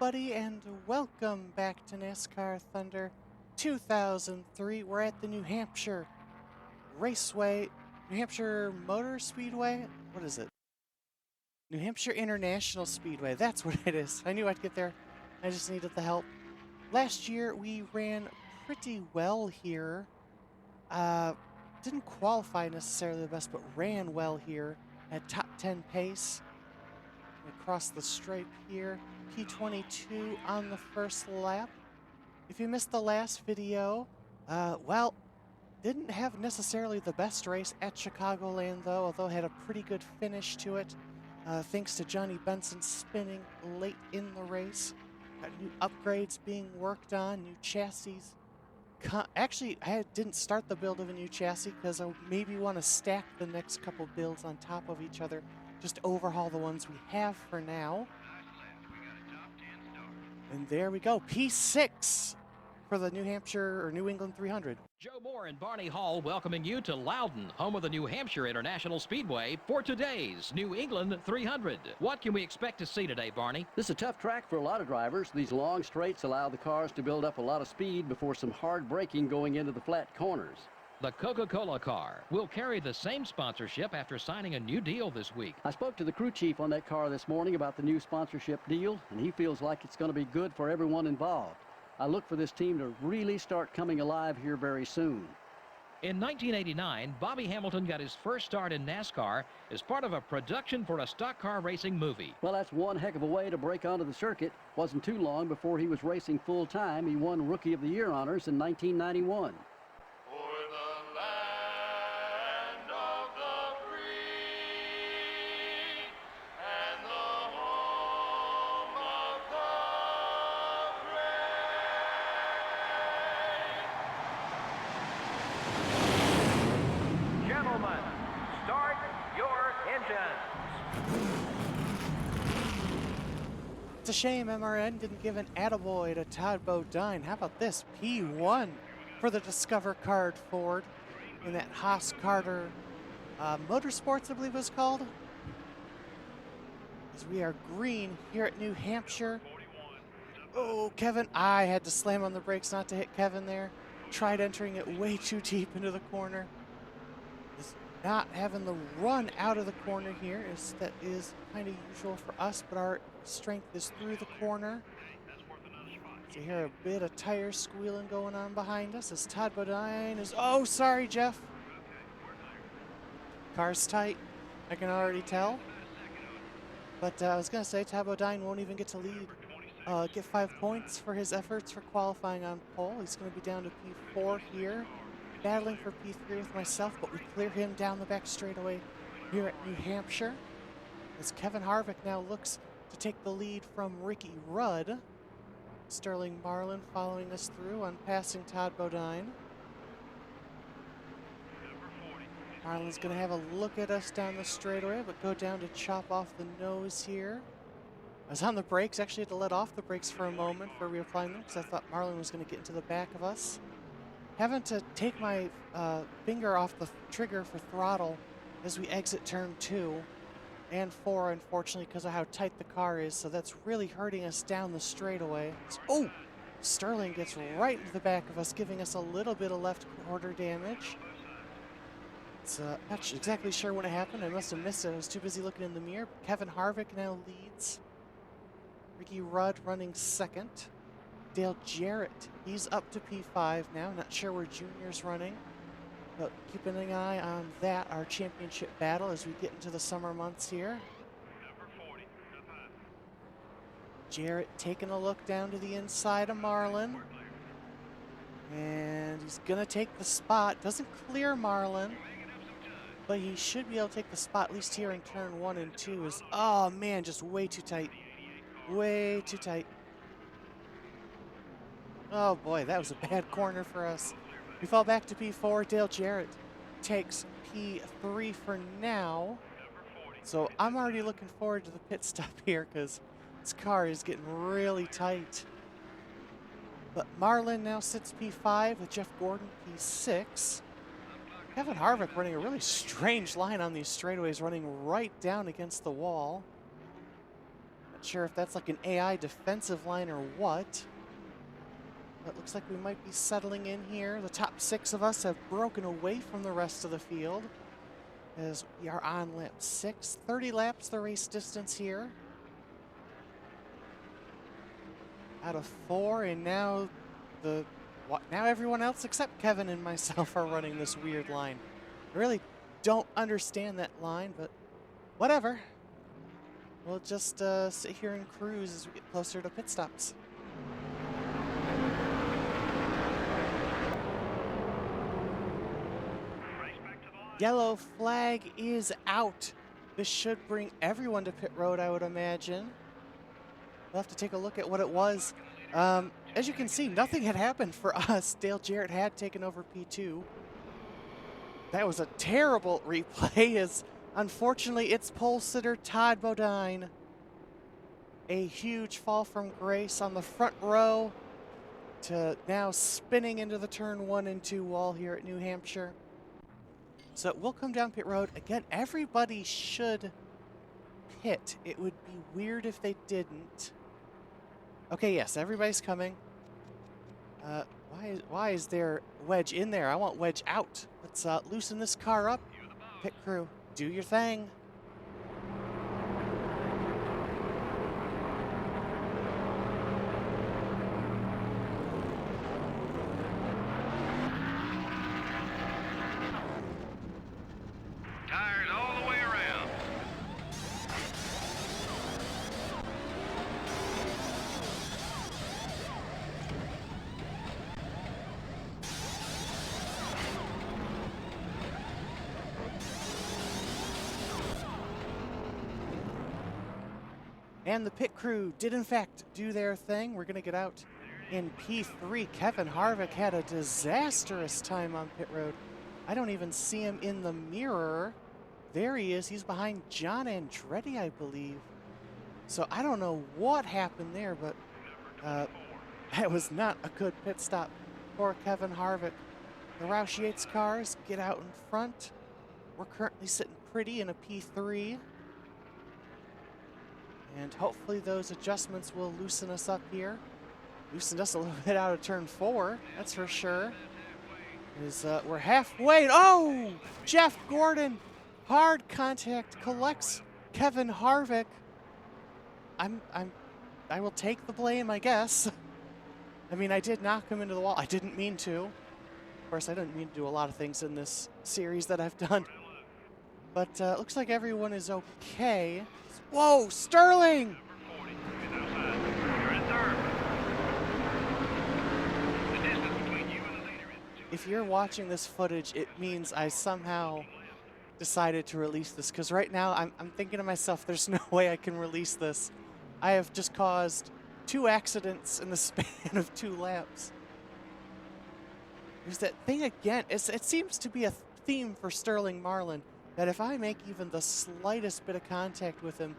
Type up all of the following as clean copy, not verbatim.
everybody, and welcome back to NASCAR Thunder 2003. We're at the New Hampshire Raceway, New Hampshire Motor Speedway. What is it? New Hampshire International Speedway. That's what it is. I knew I'd get there. I just needed the help. Last year, we ran pretty well here. Didn't qualify necessarily the best, but ran well here. Had top 10 pace. Across the stripe here. P22 on the first lap. If you missed the last video, well, didn't have necessarily the best race at Chicagoland though, although had a pretty good finish to it, thanks to Johnny Benson spinning late in the race. Got new upgrades being worked on, new chassis. Actually, I didn't start the build of a new chassis because I maybe want to stack the next couple builds on top of each other, just overhaul the ones we have for now. And there we go, P6 for the New Hampshire or New England 300. Joe Moore and Barney Hall welcoming you to Loudon, home of the New Hampshire International Speedway, for today's New England 300. What can we expect to see today, Barney? This is a tough track for a lot of drivers. These long straights allow the cars to build up a lot of speed before some hard braking going into the flat corners. The Coca-Cola car will carry the same sponsorship after signing a new deal this week. I spoke to the crew chief on that car this morning about the new sponsorship deal, and he feels like it's going to be good for everyone involved. I look for this team to really start coming alive here very soon. In 1989, Bobby Hamilton got his first start in NASCAR as part of a production for a stock car racing movie. Well, that's one heck of a way to break onto the circuit. Wasn't too long before he was racing full-time. He won Rookie of the Year honors in 1991. Start your engines. It's a shame MRN didn't give an attaboy to Todd Bodine. How about this? P1 for the Discover Card Ford in that Haas Carter Motorsports, I believe it was called. As we are green here at New Hampshire. Oh, Kevin, I had to slam on the brakes not to hit Kevin there. Tried entering it way too deep into the corner. Not having the run out of the corner here that is kind of usual for us, but our strength is through the corner. So you hear a bit of tire squealing going on behind us as Todd Bodine is, oh, sorry, Jeff. Car's tight, I can already tell. But I was going to say, Todd Bodine won't even get to lead. Get 5 points for his efforts for qualifying on pole. He's going to be down to P4 here. Battling for P3 with myself, but we clear him down the back straightaway here at New Hampshire. As Kevin Harvick now looks to take the lead from Ricky Rudd. Sterling Marlin following us through on passing Todd Bodine. Marlin's going to have a look at us down the straightaway, but go down to chop off the nose here. I was on the brakes, actually had to let off the brakes for a moment for reapplying them because I thought Marlin was going to get into the back of us. Having to take my finger off the trigger for throttle as we exit turn 2 and 4, unfortunately, because of how tight the car is. So that's really hurting us down the straightaway. So, oh, Sterling gets right into the back of us, giving us a little bit of left quarter damage. It's not exactly sure when it happened. I must have missed it. I was too busy looking in the mirror. Kevin Harvick now leads. Ricky Rudd running second. Dale Jarrett, he's up to P5 now. Not sure where Junior's running, but keeping an eye on that, our championship battle as we get into the summer months here. Jarrett taking a look down to the inside of Marlin. And he's gonna take the spot. Doesn't clear Marlin, but he should be able to take the spot, at least here in turn 1 and 2 is, oh man, just way too tight. Way too tight. Oh boy, that was a bad corner for us. We fall back to P4. Dale Jarrett takes P3 for now. So I'm already looking forward to the pit stop here because this car is getting really tight. But Marlin now sits P5 with Jeff Gordon P6. Kevin Harvick running a really strange line on these straightaways, running right down against the wall. Not sure if that's like an AI defensive line or what. But it looks like we might be settling in here. The top 6 of us have broken away from the rest of the field as we are on lap 6. 30 laps the race distance here. Out of 4, and now now everyone else except Kevin and myself are running this weird line. I really don't understand that line, but whatever. We'll just sit here and cruise as we get closer to pit stops. Yellow flag is out. This should bring everyone to pit road, I would imagine. We'll have to take a look at what it was. As you can see, nothing had happened for us. Dale Jarrett had taken over P2. That was a terrible replay, as unfortunately it's pole sitter Todd Bodine. A huge fall from grace on the front row to now spinning into the turn 1 and 2 wall here at New Hampshire. So we'll come down pit road. Again, everybody should pit. It would be weird if they didn't. Okay, yes, everybody's coming. Why is there wedge in there? I want wedge out. Let's loosen this car up. Pit crew, do your thing. Tires all the way around. And the pit crew did in fact do their thing. We're going to get out in P3. Kevin Harvick had a disastrous time on pit road. I don't even see him in the mirror. There he is. He's behind John Andretti, I believe. So I don't know what happened there, but that was not a good pit stop for Kevin Harvick. The Roush Yates cars get out in front. We're currently sitting pretty in a P3. And hopefully those adjustments will loosen us up here. Loosened us a little bit out of turn 4, that's for sure. We're halfway. Oh! Jeff Gordon, hard contact, collects Kevin Harvick. I will take the blame, I guess. I mean, I did knock him into the wall. I didn't mean to. Of course, I didn't mean to do a lot of things in this series that I've done. But looks like everyone is okay. Whoa, Sterling! If you're watching this footage, it means I somehow decided to release this, because right now I'm thinking to myself, there's no way I can release this. I have just caused 2 accidents in the span of 2 laps. There's that thing again. It seems to be a theme for Sterling Marlin, that if I make even the slightest bit of contact with him,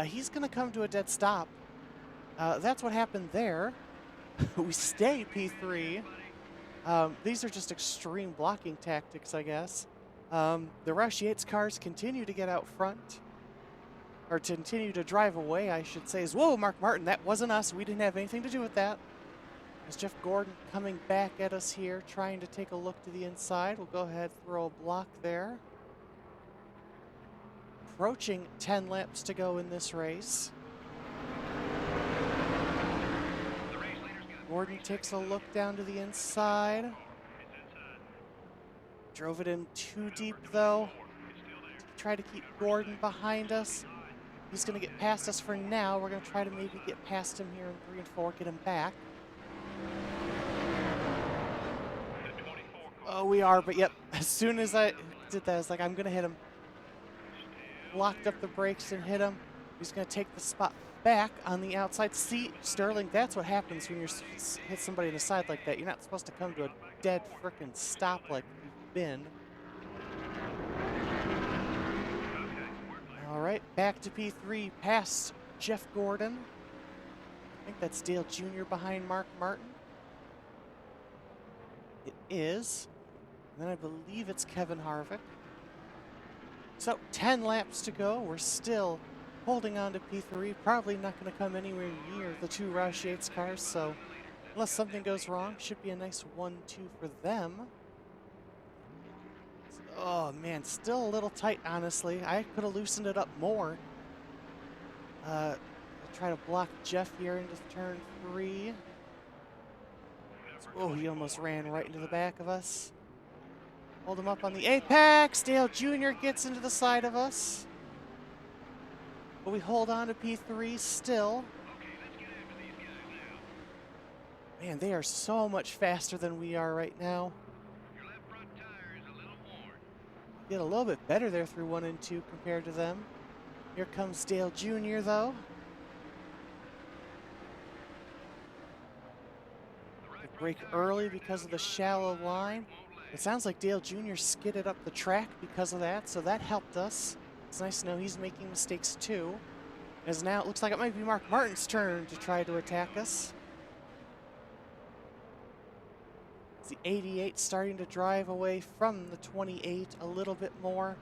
he's going to come to a dead stop. That's what happened there. We stay P3. These are just extreme blocking tactics, I guess. The Roush Yates cars continue to get out front, or to continue to drive away, I should say. Whoa, Mark Martin, that wasn't us. We didn't have anything to do with that. There's Jeff Gordon coming back at us here, trying to take a look to the inside. We'll go ahead, throw a block there. Approaching 10 laps to go in this race. Gordon takes a look down to the inside. Drove it in too deep, though. Try to keep Gordon behind us. He's going to get past us for now. We're going to try to maybe get past him here in 3 and 4, get him back. Oh, we are, but yep, as soon as I did that, I was like, I'm going to hit him. Locked up the brakes and hit him. He's going to take the spot back on the outside. See, Sterling, that's what happens when you hit somebody in the side like that. You're not supposed to come to a dead frickin' stop like you've been. All right, back to P3, past Jeff Gordon. I think that's Dale Jr. behind Mark Martin. It is. And then I believe it's Kevin Harvick. So 10 laps to go. We're still holding on to P3. Probably not going to come anywhere near the two Roush Yates cars, so unless something goes wrong, should be a nice 1-2 for them. Oh man, still a little tight, honestly. I could have loosened it up more. I'll try to block Jeff here into turn 3. Oh, he almost ran right into the back of us. Hold him up on the apex. Dale Jr. gets into the side of us. But we hold on to P3 still. Man, they are so much faster than we are right now. Get a little bit better there through 1 and 2 compared to them. Here comes Dale Jr. though. They break early because of the shallow line. It sounds like Dale Jr. skidded up the track because of that, so that helped us. It's nice to know he's making mistakes too. As now it looks like it might be Mark Martin's turn to try to attack us. It's the 88 starting to drive away from the 28 a little bit more.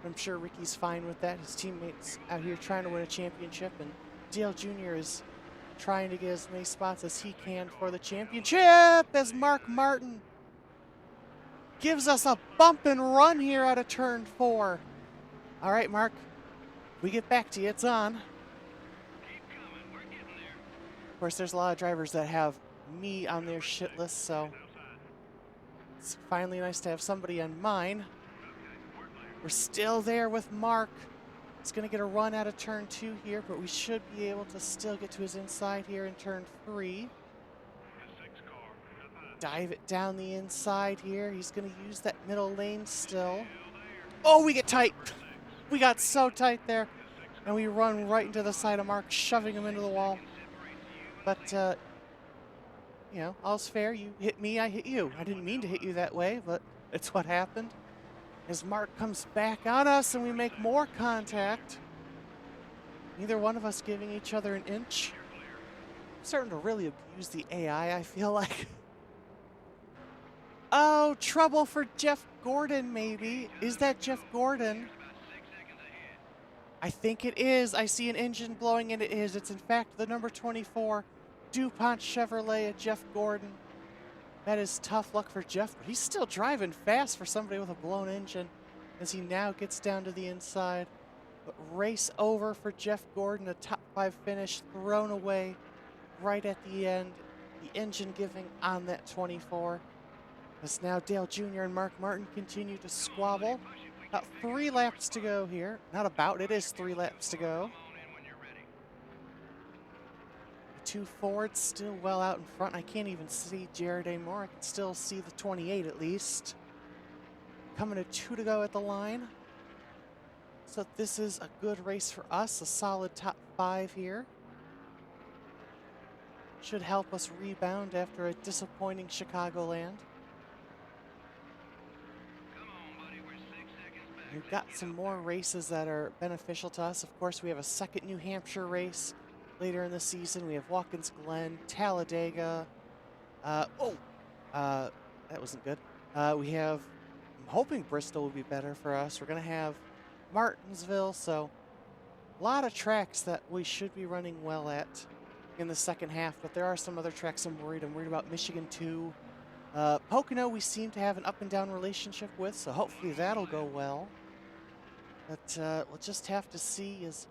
I'm sure Ricky's fine with that. His teammates out here trying to win a championship, and Dale Jr. is trying to get as many spots as he can for the championship as Mark Martin gives us a bump and run here out of turn 4. All right, Mark, we get back to you. It's on. Of course, there's a lot of drivers that have me on their shit list, so it's finally nice to have somebody on mine. We're still there with Mark. He's going to get a run out of turn 2 here, but we should be able to still get to his inside here in turn 3. Dive it down the inside here. He's going to use that middle lane still. Oh, we get tight. We got so tight there. And we run right into the side of Mark, shoving him into the wall. But, you know, all's fair. You hit me, I hit you. I didn't mean to hit you that way, but it's what happened. As Mark comes back on us and we make more contact. Neither one of us giving each other an inch. I'm starting to really abuse the AI, I feel like. Oh, trouble for Jeff Gordon, maybe. Is that Jeff Gordon? I think it is. I see an engine blowing, and it is. It's, in fact, the number 24 DuPont Chevrolet of Jeff Gordon. That is tough luck for Jeff, but he's still driving fast for somebody with a blown engine as he now gets down to the inside. But race over for Jeff Gordon, a top 5 finish thrown away right at the end. The engine giving on that 24. As now Dale Jr. and Mark Martin continue to squabble. About 3 laps to go here. Not about, it is 3 laps to go. The 2 Fords still well out in front. I can't even see Jared anymore. I can still see the 28 at least. Coming to 2 to go at the line. So this is a good race for us. A solid top 5 here. Should help us rebound after a disappointing Chicagoland. We've got some more races that are beneficial to us. Of course, we have a second New Hampshire race later in the season. We have Watkins Glen, Talladega. That wasn't good. We have, I'm hoping Bristol will be better for us. We're going to have Martinsville. So a lot of tracks that we should be running well at in the second half. But there are some other tracks I'm worried. I'm worried about Michigan 2. Pocono we seem to have an up and down relationship with, so hopefully that'll go well. But we'll just have to see as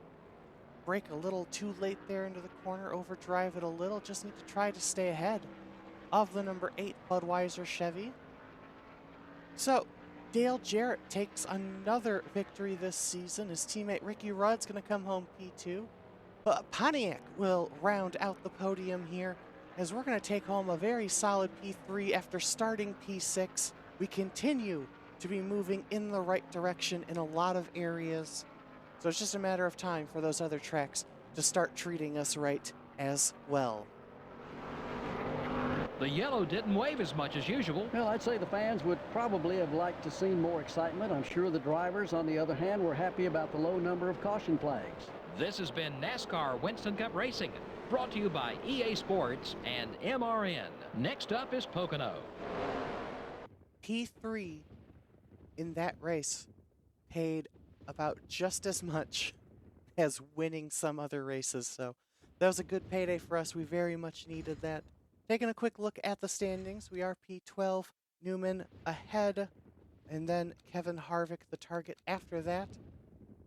brake a little too late there into the corner, overdrive it a little, just need to try to stay ahead of the number 8 Budweiser Chevy. So Dale Jarrett takes another victory this season. His teammate Ricky Rudd's going to come home P2, but Pontiac will round out the podium here, as we're going to take home a very solid P3 after starting P6. We continue to be moving in the right direction in a lot of areas. So it's just a matter of time for those other tracks to start treating us right as well. The yellow didn't wave as much as usual. Well, I'd say the fans would probably have liked to see more excitement. I'm sure the drivers, on the other hand, were happy about the low number of caution flags. This has been NASCAR Winston Cup Racing, brought to you by EA Sports and MRN. Next up is Pocono. P3 in that race paid about just as much as winning some other races. So that was a good payday for us. We very much needed that. Taking a quick look at the standings, we are P12, Newman ahead, and then Kevin Harvick, the target after that.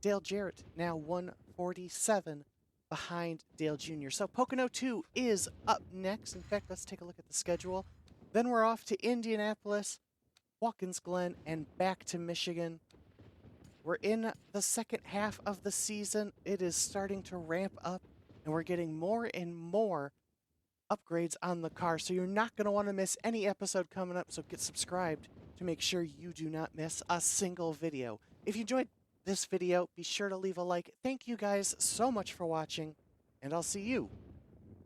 Dale Jarrett now 147 behind Dale Jr. So Pocono 2 is up next. In fact, let's take a look at the schedule. Then we're off to Indianapolis, Watkins Glen, and back to Michigan. We're in the second half of the season. It is starting to ramp up, and we're getting more and more upgrades on the car. So you're not going to want to miss any episode coming up. So get subscribed to make sure you do not miss a single video. If you enjoyed this video, be sure to leave a like. Thank you guys so much for watching, and I'll see you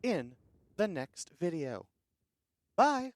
in the next video. Bye!